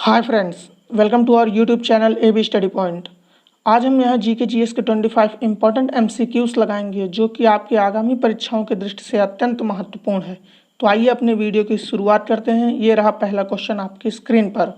Hi friends, welcome to our YouTube channel AB study point. आज हम यहाँ GK GS के 25 इंपॉर्टेंट MCQs लगाएंगे जो कि आपकी आगामी परीक्षाओं की दृष्टि से अत्यंत महत्वपूर्ण है। तो आइए अपने वीडियो की शुरुआत करते हैं। ये रहा पहला क्वेश्चन आपकी स्क्रीन पर।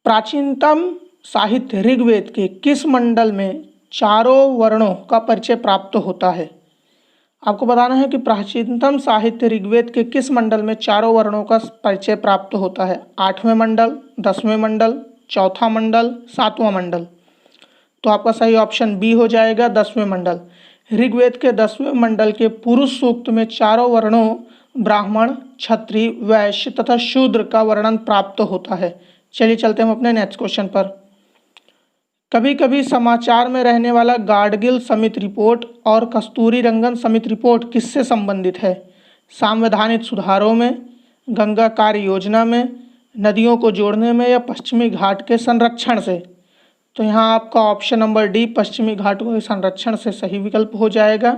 प्राचीनतम साहित्य ऋग्वेद के किस मंडल में चारों वर्णों का परिचय प्राप्त होता है? आपको बताना है कि प्राचीनतम साहित्य ऋग्वेद के किस मंडल में चारों वर्णों का परिचय प्राप्त होता है। 8वें मंडल, 10वें मंडल, चौथा मंडल, 7वां मंडल। तो आपका सही ऑप्शन बी हो जाएगा, 10वें मंडल। ऋग्वेद के 10वें मंडल के पुरुष सूक्त में चारों वर्णों ब्राह्मण, क्षत्रिय, वैश्य तथा शूद्र का वर्णन प्राप्त होता है। चलिए चलते हैं हम अपने नेक्स्ट क्वेश्चन पर। कभी कभी समाचार में रहने वाला गाडगिल समिति रिपोर्ट और कस्तूरी रंगन समिति रिपोर्ट किससे संबंधित है? संवैधानिक सुधारों में, गंगा कार्य योजना में, नदियों को जोड़ने में या पश्चिमी घाट के संरक्षण से? तो यहाँ आपका ऑप्शन नंबर डी पश्चिमी घाटों के संरक्षण से सही विकल्प हो जाएगा।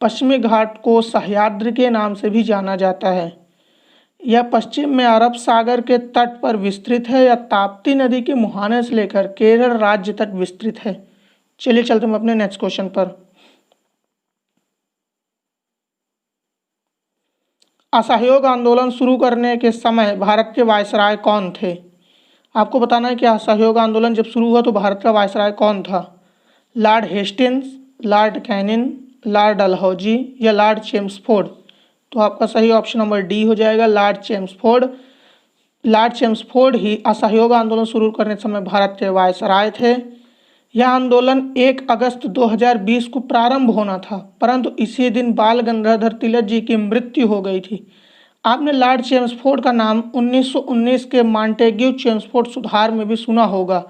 पश्चिमी घाट को सह्याद्री के नाम से भी जाना जाता है। यह पश्चिम में अरब सागर के तट पर विस्तृत है या ताप्ती नदी के मुहाने से लेकर केरल राज्य तक विस्तृत है? चलिए चलते हैं अपने नेक्स्ट क्वेश्चन पर। असहयोग आंदोलन शुरू करने के समय भारत के वायसराय कौन थे? आपको बताना है कि असहयोग आंदोलन जब शुरू हुआ तो भारत का वायसराय कौन था? Lord Hastings, Lord Canning, Lord Dalhousie या लॉर्ड चेम्सफोर्ड? तो आपका सही ऑप्शन नंबर डी हो जाएगा, लॉर्ड चेम्सफोर्ड। लॉर्ड चेम्सफोर्ड ही असहयोग आंदोलन शुरू करने के समय भारत के वायसराय थे। यह आंदोलन 1 अगस्त 2020 को प्रारंभ होना था, परंतु इसी दिन बाल गंगाधर तिलक जी की मृत्यु हो गई थी। आपने लॉर्ड चेम्सफोर्ड का नाम 1919 के मॉन्टेग्यू चेम्सफोर्ड सुधार में भी सुना होगा।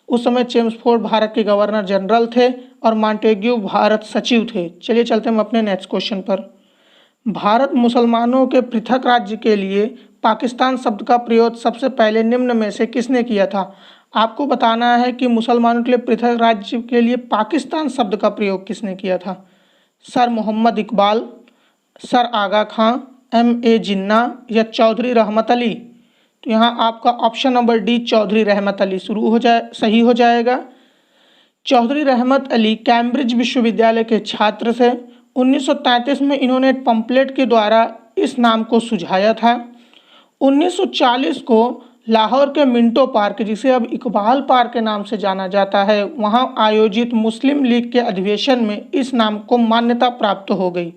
उस समय चेम्सफोर्ड भारत के गवर्नर जनरल थे और मॉन्टेग्यू भारत सचिव थे। चलिए चलते हैं अपने नेक्स्ट क्वेश्चन पर। भारत मुसलमानों के पृथक राज्य के लिए पाकिस्तान शब्द का प्रयोग सबसे पहले निम्न में से किसने किया था? आपको बताना है कि मुसलमानों के लिए पृथक राज्य के लिए पाकिस्तान शब्द का प्रयोग किसने किया था? सर मोहम्मद इकबाल, सर आगा खां, MA जिन्ना या चौधरी रहमत अली? तो यहाँ आपका ऑप्शन नंबर डी चौधरी रहमत अली सही हो जाएगा। चौधरी रहमत अली कैम्ब्रिज विश्वविद्यालय के छात्र थे। 1933 में इन्होंने एक पंपलेट के द्वारा इस नाम को सुझाया था। 1940 को लाहौर के मिंटो पार्क, जिसे अब इकबाल पार्क के नाम से जाना जाता है, वहां आयोजित मुस्लिम लीग के अधिवेशन में इस नाम को मान्यता प्राप्त हो गई।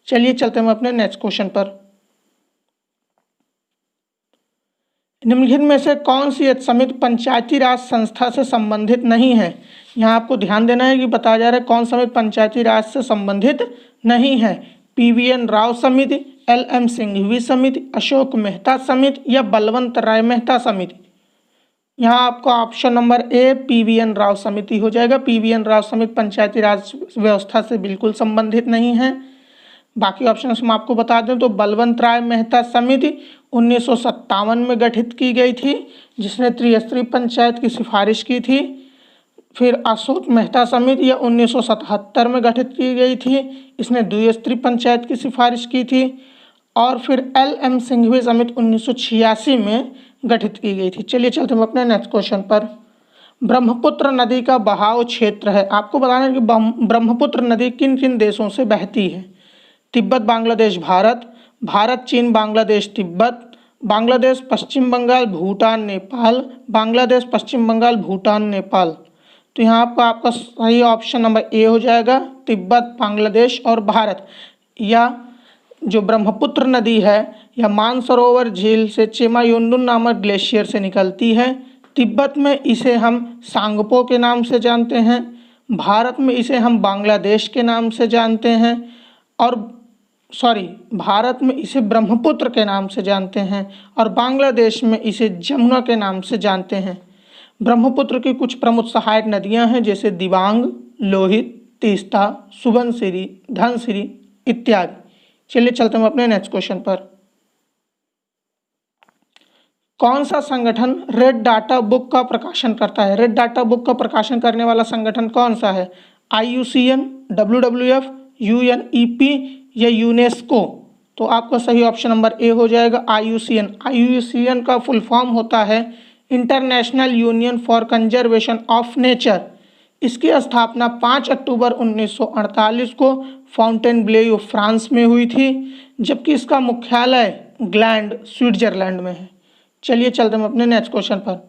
चलिए चलते हैं अपने नेक्स्ट क्वेश्चन पर। निम्नलिखित में से कौन सी एक समिति पंचायती राज संस्था से संबंधित नहीं है? यहाँ आपको ध्यान देना है कि बताया जा रहा है कौन समिति पंचायती राज से संबंधित नहीं है। PVN राव समिति, LM सिंघवी समिति, अशोक मेहता समिति या बलवंत राय मेहता समिति? यहाँ आपका option number A PVN Rao समिति हो जाएगा। PVN राव समिति पंचायती राज व्यवस्था से बिल्कुल संबंधित नहीं है। बाकी ऑप्शन हम आपको बता दें तो बलवंत राय मेहता समिति 1957 में गठित की गई थी, जिसने त्रिस्तरीय पंचायत की सिफारिश की थी। फिर अशोक मेहता समिति यह 1977 में गठित की गई थी, इसने द्विस्तरीय पंचायत की सिफारिश की थी। और फिर LM सिंघवी समिति 1986 में गठित की गई थी। चलिए चलते हैं अपने नेक्स्ट क्वेश्चन पर। ब्रह्मपुत्र नदी का बहाव क्षेत्र है। आपको बताना है कि ब्रह्मपुत्र नदी किन किन देशों से बहती है? तिब्बत बांग्लादेश भारत, भारत चीन बांग्लादेश तिब्बत, बांग्लादेश पश्चिम बंगाल भूटान नेपाल, बांग्लादेश पश्चिम बंगाल भूटान नेपाल? तो यहाँ पर आपका सही ऑप्शन नंबर ए हो जाएगा, तिब्बत, बांग्लादेश और भारत। या जो ब्रह्मपुत्र नदी है यह मानसरोवर झील से चेमायुंडुन नामक ग्लेशियर से निकलती है। तिब्बत में इसे हम सांगपो के नाम से जानते हैं, भारत में इसे हम बांग्लादेश के नाम से जानते हैं, और भारत में इसे ब्रह्मपुत्र के नाम से जानते हैं और बांग्लादेश में इसे जमुना के नाम से जानते हैं। ब्रह्मपुत्र की कुछ प्रमुख सहायक नदियां हैं जैसे दिबांग, लोहित, तीस्ता, सुबनसिरी, धनसिरी इत्यादि। चलिए चलते हैं अपने नेक्स्ट क्वेश्चन पर। कौन सा संगठन रेड डाटा बुक का प्रकाशन करता है? रेड डाटा बुक का प्रकाशन करने वाला संगठन कौन सा है? IUCN, WWF, UNEP या यूनेस्को? तो आपका सही ऑप्शन नंबर ए हो जाएगा IUCN। IUCN का फुल फॉर्म होता है international union for conservation of nature. इसकी स्थापना 5 अक्टूबर 1948 को फॉन्टेनब्लेउ फ्रांस में हुई थी, जबकि इसका मुख्यालय ग्लैंड स्विट्जरलैंड में है। चलिए चलते हैं अपने नेक्स्ट क्वेश्चन पर।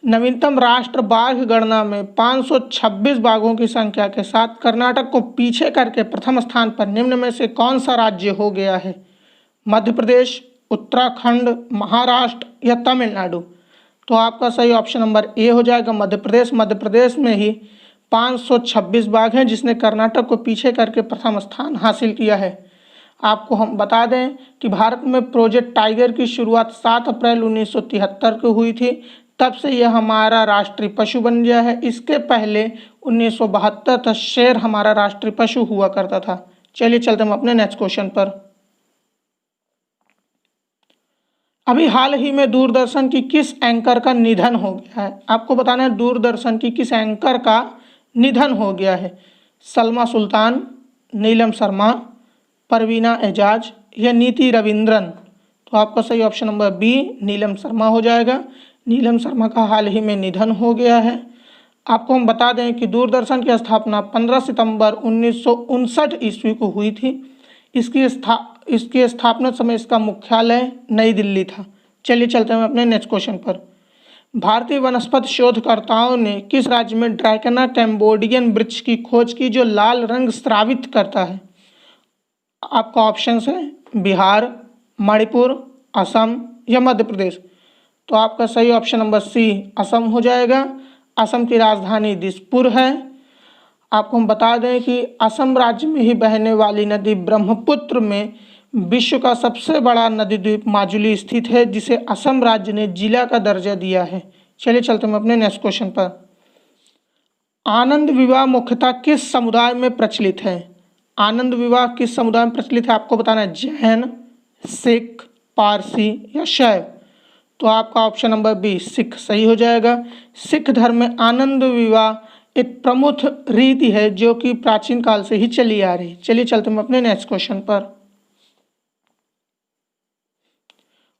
नवीनतम राष्ट्र बाघ गणना में 526 बाघों की संख्या के साथ कर्नाटक को पीछे करके प्रथम स्थान पर निम्न में से कौन सा राज्य हो गया है? मध्य प्रदेश, उत्तराखंड, महाराष्ट्र या तमिलनाडु? तो आपका सही ऑप्शन नंबर ए हो जाएगा मध्य प्रदेश। मध्य प्रदेश में ही 526 बाघ हैं, जिसने कर्नाटक को पीछे करके प्रथम स्थान हासिल किया है। आपको हम बता दें कि भारत में प्रोजेक्ट टाइगर की शुरुआत 7 अप्रैल 1973 को हुई थी। तब से यह हमारा राष्ट्रीय पशु बन गया है। इसके पहले 1972 तक शेर हमारा राष्ट्रीय पशु हुआ करता था। चलिए चलते हम अपने नेक्स्ट क्वेश्चन पर। अभी हाल ही में दूरदर्शन की किस एंकर का निधन हो गया है? आपको बताना है दूरदर्शन की किस एंकर का निधन हो गया है। सलमा सुल्तान, नीलम शर्मा, परवीना एजाज या नीति रविंद्रन? तो आपका सही option number B Neelam Sharma हो जाएगा। नीलम शर्मा का हाल ही में निधन हो गया है। आपको हम बता दें कि दूरदर्शन की स्थापना 15 सितंबर 1959 ईस्वी को हुई थी। इसकी स्थापना समय इसका मुख्यालय नई दिल्ली था। चलिए चलते हैं अपने नेक्स्ट क्वेश्चन पर। भारतीय वनस्पति शोधकर्ताओं ने किस राज्य में ड्रैकना कैम्बोडियन वृक्ष की खोज की जो लाल रंग स्रावित करता है? आपका ऑप्शन है बिहार, मणिपुर, असम या मध्य प्रदेश? तो आपका सही ऑप्शन नंबर सी असम हो जाएगा। असम की राजधानी दिसपुर है। आपको हम बता दें कि असम राज्य में ही बहने वाली नदी ब्रह्मपुत्र में विश्व का सबसे बड़ा नदी द्वीप माजुली स्थित है, जिसे असम राज्य ने जिला का दर्जा दिया है। चलिए चलते हैं अपने नेक्स्ट क्वेश्चन पर। आनंद विवाह मुख्यतः किस समुदाय में प्रचलित है? आनंद विवाह किस समुदाय में प्रचलित है? आपको बताना है जैन, सिख, पारसी या शैव? तो आपका ऑप्शन नंबर बी सिख सही हो जाएगा। सिख धर्म में आनंद विवाह एक प्रमुख रीति है जो कि प्राचीन काल से ही चली आ रही। चलिए चलते हैं अपने नेक्स्ट क्वेश्चन पर।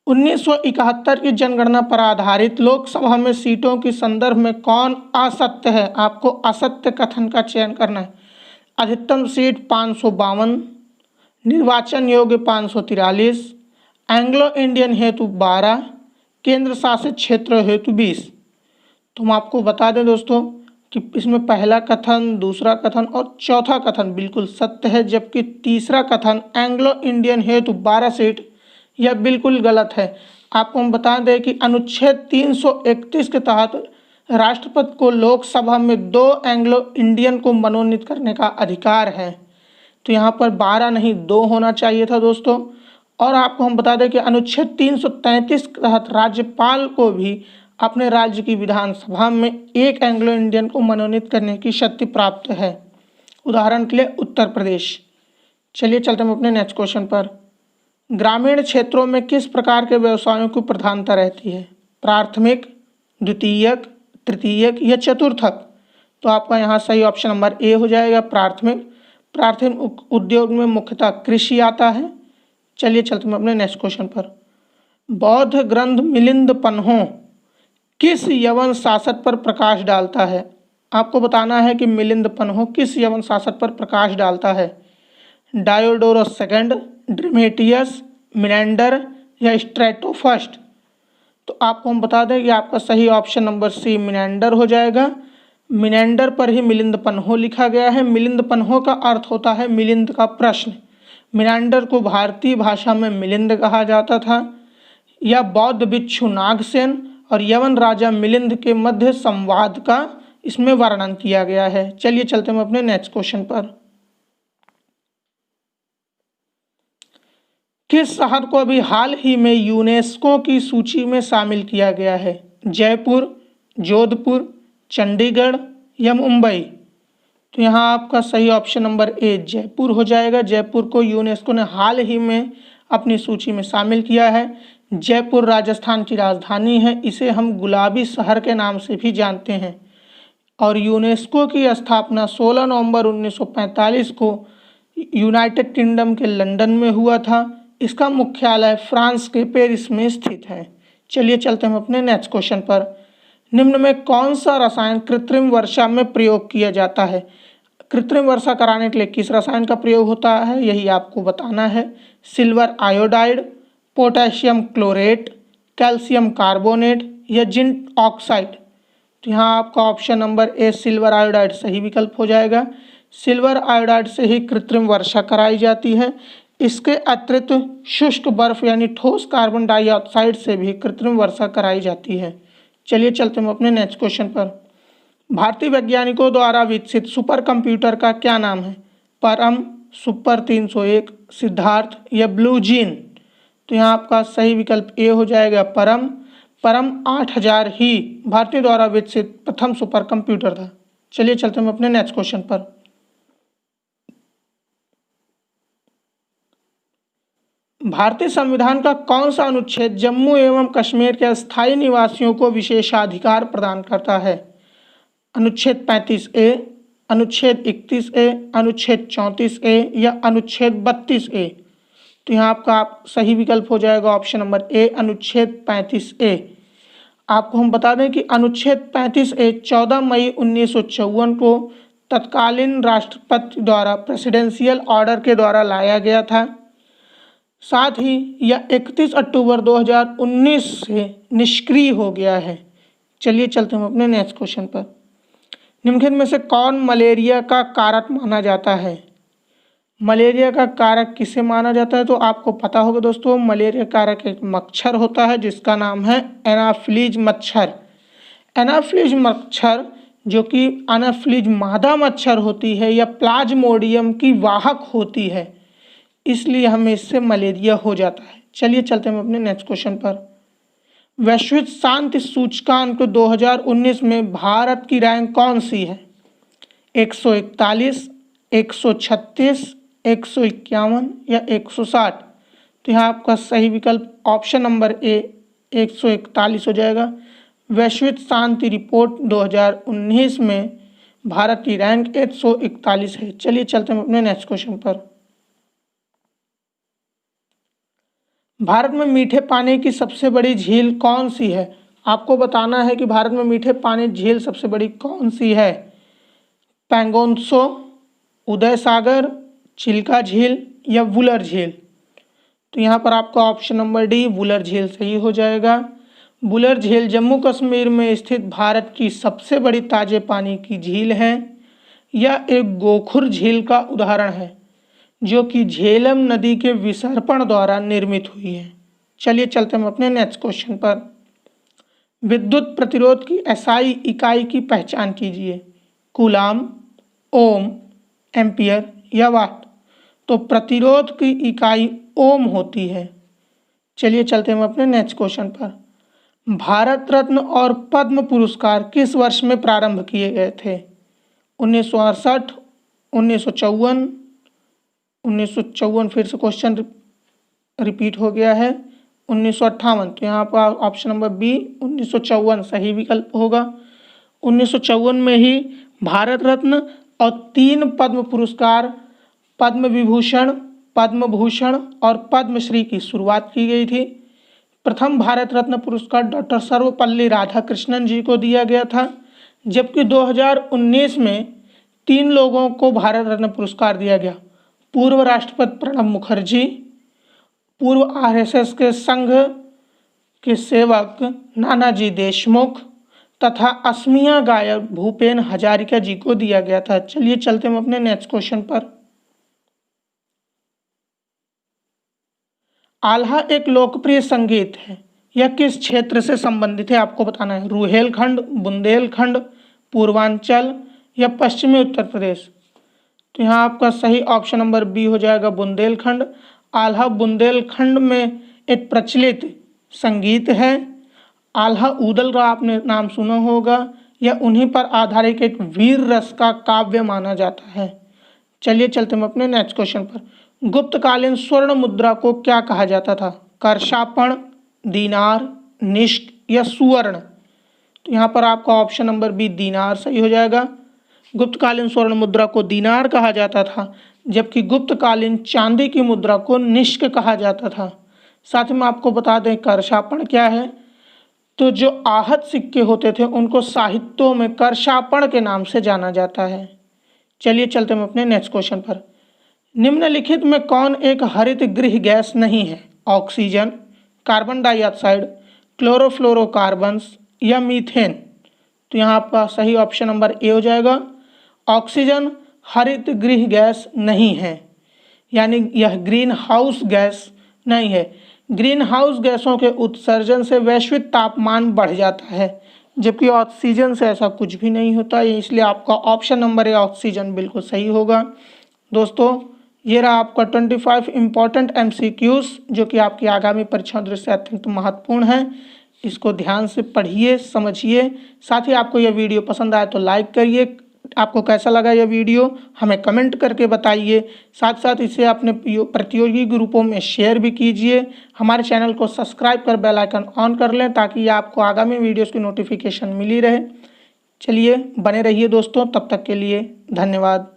1971 की जनगणना पर आधारित लोकसभा में सीटों के संदर्भ में कौन असत्य है? आपको असत्य कथन का चयन करना है। अधिकतम सीट 552, निर्वाचन योग्य 543, एंग्लो इंडियन हेतु 12, केंद्र शासित क्षेत्र हेतु 20। तो हम आपको बता दें दोस्तों कि इसमें पहला कथन, दूसरा कथन और चौथा कथन बिल्कुल सत्य है, जबकि तीसरा कथन एंग्लो इंडियन हेतु 12 सीट यह बिल्कुल गलत है। आपको हम बता दें कि अनुच्छेद 331 के तहत राष्ट्रपति को लोकसभा में 2 एंग्लो इंडियन को मनोनीत करने का अधिकार है। तो यहाँ पर 12 नहीं 2 होना चाहिए था दोस्तों। और आपको हम बता दें कि अनुच्छेद 333 के तहत राज्यपाल को भी अपने राज्य की विधानसभा में 1 एंग्लो इंडियन को मनोनीत करने की शक्ति प्राप्त है। उदाहरण के लिए उत्तर प्रदेश। चलिए चलते हैं अपने नेक्स्ट क्वेश्चन पर। ग्रामीण क्षेत्रों में किस प्रकार के व्यवसायों की प्रधानता रहती है? प्राथमिक, द्वितीयक, तृतीयक या चतुर्थक? तो आपका यहाँ सही ऑप्शन नंबर ए हो जाएगा प्राथमिक। प्राथमिक उद्योग में मुख्यतः कृषि आता है। चलिए चलते हैं अपने नेक्स्ट क्वेश्चन पर। बौद्ध ग्रंथ मिलिंद पन्हों किस यवन शासक पर प्रकाश डालता है? आपको बताना है कि मिलिंद पन्हों किस यवन शासक पर प्रकाश डालता है। डायोडोरस सेकंड, ड्रीमेटियस, मिनेंडर या स्ट्रेटो फर्स्ट? तो आपको हम बता दें कि आपका सही ऑप्शन नंबर सी मिनेंडर हो जाएगा। मिनेंडर पर ही मिलिंद पन्हों लिखा गया है। मिलिंद पन्हों का अर्थ होता है मिलिंद का प्रश्न। मिनेंडर को भारतीय भाषा में मिलिंद कहा जाता था। यह बौद्ध भिक्षु नागसेन और यवन राजा मिलिंद के मध्य संवाद का इसमें वर्णन किया गया है। चलिए चलते हैं अपने नेक्स्ट क्वेश्चन पर। किस शहर को अभी हाल ही में यूनेस्को की सूची में शामिल किया गया है? जयपुर, जोधपुर, चंडीगढ़ या मुंबई? तो यहाँ आपका सही ऑप्शन नंबर ए जयपुर हो जाएगा। जयपुर को यूनेस्को ने हाल ही में अपनी सूची में शामिल किया है। जयपुर राजस्थान की राजधानी है। इसे हम गुलाबी शहर के नाम से भी जानते हैं। और यूनेस्को की स्थापना 16 नवंबर 1945 को यूनाइटेड किंगडम के लंदन में हुआ था। इसका मुख्यालय फ्रांस के पेरिस में स्थित है। चलिए चलते हैं अपने नेक्स्ट क्वेश्चन पर। निम्न में कौन सा रसायन कृत्रिम वर्षा में प्रयोग किया जाता है? कृत्रिम वर्षा कराने के लिए किस रसायन का प्रयोग होता है, यही आपको बताना है। Silver iodide, potassium chlorate, calcium carbonate या जिंक ऑक्साइड। तो यहाँ आपका option number A silver iodide सही विकल्प हो जाएगा। सिल्वर आयोडाइड से ही कृत्रिम वर्षा कराई जाती है। इसके अतिरिक्त शुष्क बर्फ यानी ठोस कार्बन डाइऑक्साइड से भी कृत्रिम वर्षा कराई जाती है। चलिए चलते हैं अपने नेक्स्ट क्वेश्चन पर। भारतीय वैज्ञानिकों द्वारा विकसित सुपर कंप्यूटर का क्या नाम है? परम, सुपर 301, सिद्धार्थ या ब्लू जीन। तो यहाँ आपका सही विकल्प ए हो जाएगा परम। परम 8000 ही भारतीय द्वारा विकसित प्रथम सुपर कंप्यूटर था। चलिए चलते हैं अपने नेक्स्ट क्वेश्चन पर। भारतीय संविधान का कौन सा अनुच्छेद जम्मू एवं कश्मीर के स्थायी निवासियों को विशेषाधिकार प्रदान करता है? अनुच्छेद 35A, अनुच्छेद 31A, अनुच्छेद 34A या अनुच्छेद 32A। तो यहाँ आपका सही विकल्प हो जाएगा ऑप्शन नंबर ए अनुच्छेद 35A। आपको हम बता दें कि अनुच्छेद 35A 14 मई 1954 को तत्कालीन राष्ट्रपति द्वारा प्रेसिडेंशियल ऑर्डर के द्वारा लाया गया था। साथ ही यह 31 अक्टूबर 2019 से निष्क्रिय हो गया है। चलिए चलते हैं अपने नेक्स्ट क्वेश्चन पर। निम्नलिखित में से कौन मलेरिया का कारक माना जाता है? मलेरिया का कारक किसे माना जाता है? तो आपको पता होगा दोस्तों, मलेरिया कारक एक मच्छर होता है जिसका नाम है एनाफिलीज मच्छर। एनाफिलीज मच्छर जो कि एनाफिलीज मादा मच्छर होती है या प्लाज्मोडियम की वाहक होती है, इसलिए हमें इससे मलेरिया हो जाता है। चलिए चलते हैं अपने नेक्स्ट क्वेश्चन पर। वैश्विक शांति सूचकांक 2019 में भारत की रैंक कौन सी है? 141, 136, 151 या 160। तो यहाँ आपका सही विकल्प ऑप्शन नंबर ए 141 हो जाएगा। वैश्विक शांति रिपोर्ट 2019 में भारत की रैंक 141 है। चलिए चलते हैं अपने नेक्स्ट क्वेश्चन पर। भारत में मीठे पानी की सबसे बड़ी झील कौन सी है? आपको बताना है कि भारत में मीठे पानी झील सबसे बड़ी कौन सी है। पैंगोंगत्सो, उदय सागर, चिल्का झील या वुलर झील। तो यहाँ पर आपका ऑप्शन नंबर डी वुलर झील सही हो जाएगा। वुलर झील जम्मू कश्मीर में स्थित भारत की सबसे बड़ी ताजे पानी की झील है। यह एक गोखुर झील का उदाहरण है जो कि झेलम नदी के विसर्पण द्वारा निर्मित हुई है। चलिए चलते हैं अपने नेक्स्ट क्वेश्चन पर। विद्युत प्रतिरोध की एसआई इकाई की पहचान कीजिए। कूलाम, ओम, एम्पियर या वाट। तो प्रतिरोध की इकाई ओम होती है। चलिए चलते हैं अपने नेक्स्ट क्वेश्चन पर। भारत रत्न और पद्म पुरस्कार किस वर्ष में प्रारंभ किए गए थे? 1968, 1954, 1954 फिर से क्वेश्चन रिपीट हो गया है, 1958। तो यहाँ पर ऑप्शन नंबर बी 1954 सही विकल्प होगा। 1954 में ही भारत रत्न और 3 पद्म पुरस्कार पद्म विभूषण, पद्म भूषण और पद्मश्री की शुरुआत की गई थी। प्रथम भारत रत्न पुरस्कार डॉक्टर सर्वपल्ली राधाकृष्णन जी को दिया गया था, जबकि 2019 में 3 लोगों को भारत रत्न पुरस्कार दिया गया। पूर्व राष्ट्रपति प्रणब मुखर्जी, पूर्व आरएसएस के संघ के सेवक नानाजी देशमुख तथा असमिया गायक भूपेन हजारिका जी को दिया गया था। चलिए चलते हैं अपने नेक्स्ट क्वेश्चन पर। आल्हा एक लोकप्रिय संगीत है, यह किस क्षेत्र से संबंधित है? आपको बताना है। रुहेलखंड, बुंदेलखंड, पूर्वांचल या पश्चिमी उत्तर प्रदेश। तो यहाँ आपका सही ऑप्शन नंबर बी हो जाएगा बुंदेलखंड। आल्हा बुंदेलखंड में एक प्रचलित संगीत है। आल्हा ऊदल का आपने नाम सुना होगा, यह उन्हीं पर आधारित एक वीर रस का काव्य माना जाता है। चलिए चलते हैं अपने नेक्स्ट क्वेश्चन पर। गुप्तकालीन स्वर्ण मुद्रा को क्या कहा जाता था? करशापण, दीनार, निष्क या सुवर्ण। तो यहाँ पर आपका ऑप्शन नंबर बी दीनार सही हो जाएगा। गुप्तकालीन स्वर्ण मुद्रा को दीनार कहा जाता था, जबकि गुप्तकालीन चांदी की मुद्रा को निष्क कहा जाता था। साथ ही में आपको बता दें कर्षापण क्या है। तो जो आहत सिक्के होते थे उनको साहित्यों में कर्षापण के नाम से जाना जाता है। चलिए चलते हैं अपने नेक्स्ट क्वेश्चन पर। निम्नलिखित में कौन एक हरित गृह गैस नहीं है? ऑक्सीजन, कार्बन डाइऑक्साइड, क्लोरोफ्लोरोकार्बन्स या मीथेन। तो यहाँ आपका सही ऑप्शन नंबर ए हो जाएगा। ऑक्सीजन हरित गृह गैस नहीं है, यानी यह ग्रीन हाउस गैस नहीं है। ग्रीन हाउस गैसों के उत्सर्जन से वैश्विक तापमान बढ़ जाता है, जबकि ऑक्सीजन से ऐसा कुछ भी नहीं होता है, इसलिए आपका ऑप्शन नंबर ए ऑक्सीजन बिल्कुल सही होगा। दोस्तों ये रहा आपका 25 इम्पॉर्टेंट MCQs जो कि आपकी आगामी परीक्षाओं दृष्टि अत्यंत महत्वपूर्ण है। इसको ध्यान से पढ़िए, समझिए। साथ ही आपको यह वीडियो पसंद आए तो लाइक करिए। आपको कैसा लगा यह वीडियो हमें कमेंट करके बताइए। साथ साथ इसे अपने प्रतियोगी ग्रुपों में शेयर भी कीजिए। हमारे चैनल को सब्सक्राइब कर बेल आइकन ऑन कर लें ताकि आपको आगामी वीडियोस की नोटिफिकेशन मिली रहे। चलिए बने रहिए दोस्तों, तब तक के लिए धन्यवाद।